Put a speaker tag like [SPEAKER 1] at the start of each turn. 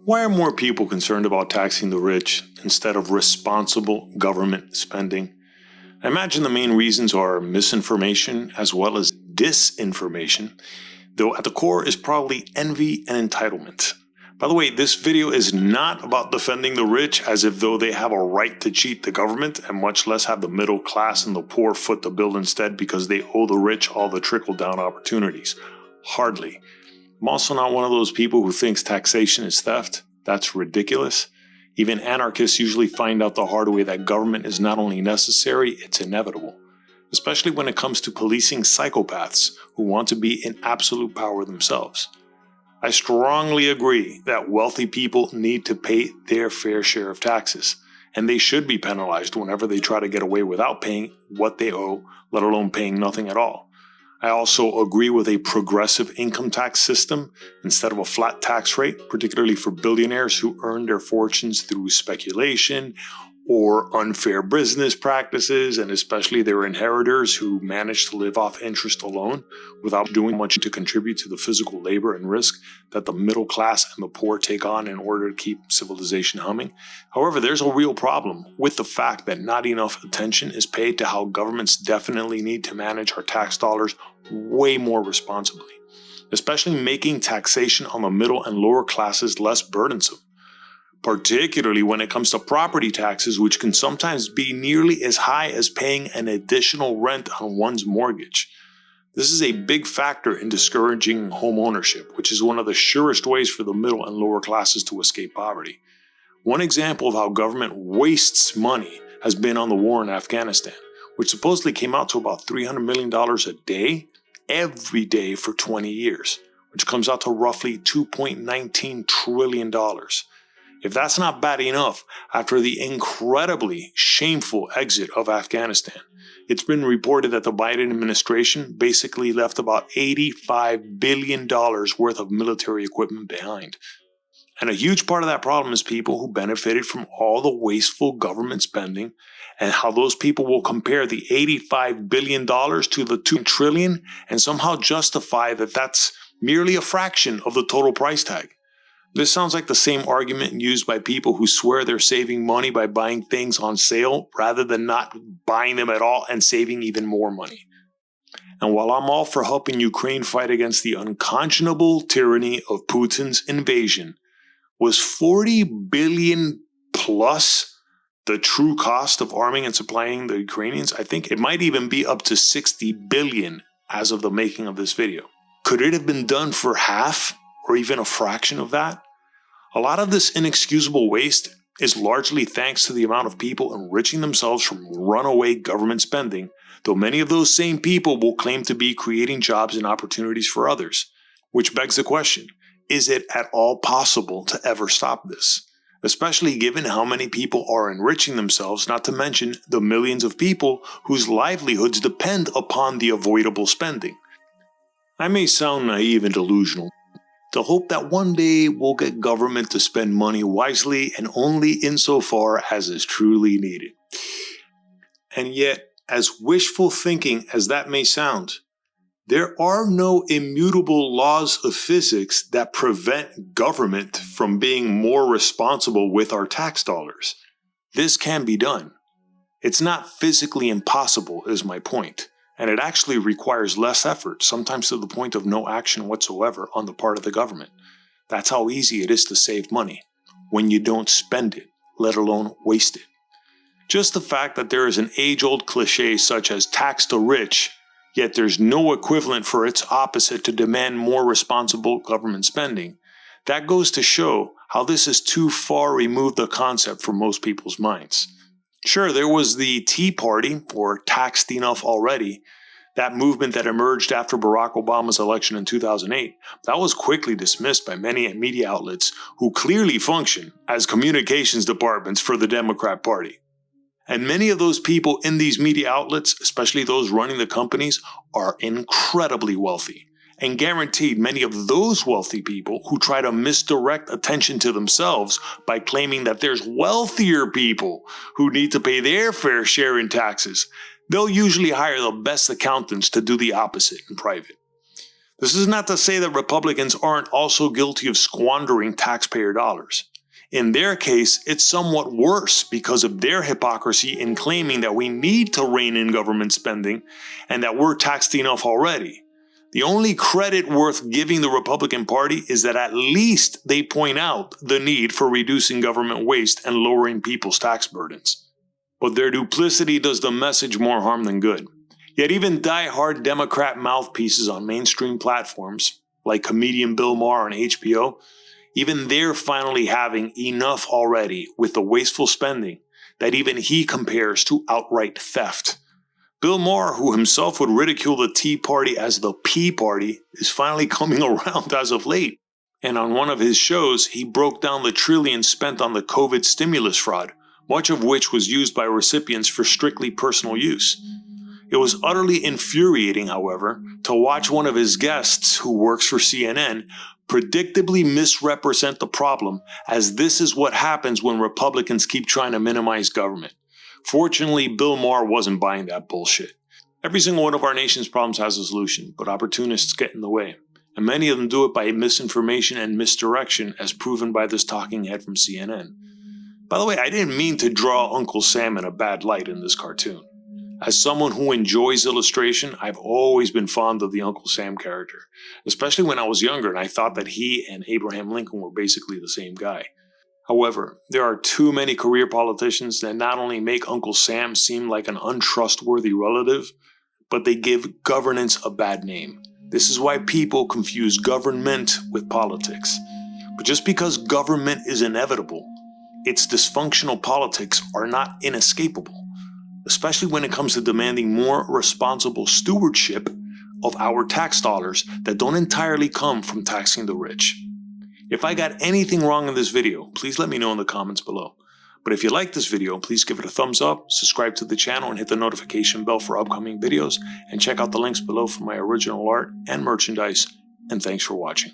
[SPEAKER 1] Why are more people concerned about taxing the rich instead of responsible government spending? I imagine the main reasons are misinformation as well as disinformation, though at the core is probably envy and entitlement. By the way, this video is not about defending the rich as if though they have a right to cheat the government and much less have the middle class and the poor foot the bill instead because they owe the rich all the trickle-down opportunities. Hardly. I'm also not one of those people who thinks taxation is theft. That's ridiculous. Even anarchists usually find out the hard way that government is not only necessary, it's inevitable. Especially when it comes to policing psychopaths who want to be in absolute power themselves. I strongly agree that wealthy people need to pay their fair share of taxes, and they should be penalized whenever they try to get away without paying what they owe, let alone paying nothing at all. I also agree with a progressive income tax system instead of a flat tax rate, particularly for billionaires who earn their fortunes through speculation or unfair business practices, and especially their inheritors who manage to live off interest alone without doing much to contribute to the physical labor and risk that the middle class and the poor take on in order to keep civilization humming. However, there's a real problem with the fact that not enough attention is paid to how governments definitely need to manage our tax dollars way more responsibly, especially making taxation on the middle and lower classes less burdensome. Particularly when it comes to property taxes, which can sometimes be nearly as high as paying an additional rent on one's mortgage. This is a big factor in discouraging home ownership, which is one of the surest ways for the middle and lower classes to escape poverty. One example of how government wastes money has been on the war in Afghanistan, which supposedly came out to about $300 million a day, every day for 20 years, which comes out to roughly $2.19 trillion. If that's not bad enough, after the incredibly shameful exit of Afghanistan, it's been reported that the Biden administration basically left about $85 billion worth of military equipment behind. And a huge part of that problem is people who benefited from all the wasteful government spending, and how those people will compare the $85 billion to the $2 trillion and somehow justify that that's merely a fraction of the total price tag. This sounds like the same argument used by people who swear they're saving money by buying things on sale rather than not buying them at all and saving even more money. And while I'm all for helping Ukraine fight against the unconscionable tyranny of Putin's invasion, was $40 billion plus the true cost of arming and supplying the Ukrainians? I think it might even be up to $60 billion as of the making of this video. Could it have been done for half or even a fraction of that? A lot of this inexcusable waste is largely thanks to the amount of people enriching themselves from runaway government spending, though many of those same people will claim to be creating jobs and opportunities for others. Which begs the question, is it at all possible to ever stop this? Especially given how many people are enriching themselves, not to mention the millions of people whose livelihoods depend upon the avoidable spending. I may sound naive and delusional, to hope that one day we'll get government to spend money wisely and only insofar as is truly needed. And yet, as wishful thinking as that may sound, there are no immutable laws of physics that prevent government from being more responsible with our tax dollars. This can be done. It's not physically impossible, is my point. And it actually requires less effort, sometimes to the point of no action whatsoever on the part of the government. That's how easy it is to save money, when you don't spend it, let alone waste it. Just the fact that there is an age-old cliche such as tax the rich, yet there's no equivalent for its opposite to demand more responsible government spending, that goes to show how this is too far removed a concept from most people's minds. Sure, there was the Tea Party, or Taxed Enough Already, that movement that emerged after Barack Obama's election in 2008. That was quickly dismissed by many media outlets who clearly function as communications departments for the Democrat Party. And many of those people in these media outlets, especially those running the companies, are incredibly wealthy. And guaranteed many of those wealthy people who try to misdirect attention to themselves by claiming that there's wealthier people who need to pay their fair share in taxes, they'll usually hire the best accountants to do the opposite in private. This is not to say that Republicans aren't also guilty of squandering taxpayer dollars. In their case, it's somewhat worse because of their hypocrisy in claiming that we need to rein in government spending and that we're taxed enough already. The only credit worth giving the Republican Party is that at least they point out the need for reducing government waste and lowering people's tax burdens. But their duplicity does the message more harm than good. Yet even die-hard Democrat mouthpieces on mainstream platforms, like comedian Bill Maher on HBO, even they're finally having enough already with the wasteful spending that even he compares to outright theft. Bill Maher, who himself would ridicule the Tea Party as the Pea Party, is finally coming around as of late. And on one of his shows, he broke down the trillions spent on the COVID stimulus fraud, much of which was used by recipients for strictly personal use. It was utterly infuriating, however, to watch one of his guests, who works for CNN, predictably misrepresent the problem, as this is what happens when Republicans keep trying to minimize government. Fortunately, Bill Maher wasn't buying that bullshit. Every single one of our nation's problems has a solution, but opportunists get in the way. And many of them do it by misinformation and misdirection, as proven by this talking head from CNN. By the way, I didn't mean to draw Uncle Sam in a bad light in this cartoon. As someone who enjoys illustration, I've always been fond of the Uncle Sam character, especially when I was younger and I thought that he and Abraham Lincoln were basically the same guy. However, there are too many career politicians that not only make Uncle Sam seem like an untrustworthy relative, but they give governance a bad name. This is why people confuse government with politics. But just because government is inevitable, its dysfunctional politics are not inescapable, especially when it comes to demanding more responsible stewardship of our tax dollars that don't entirely come from taxing the rich. If I got anything wrong in this video, please let me know in the comments below. But if you like this video, please give it a thumbs up, subscribe to the channel, and hit the notification bell for upcoming videos, and check out the links below for my original art and merchandise, and thanks for watching.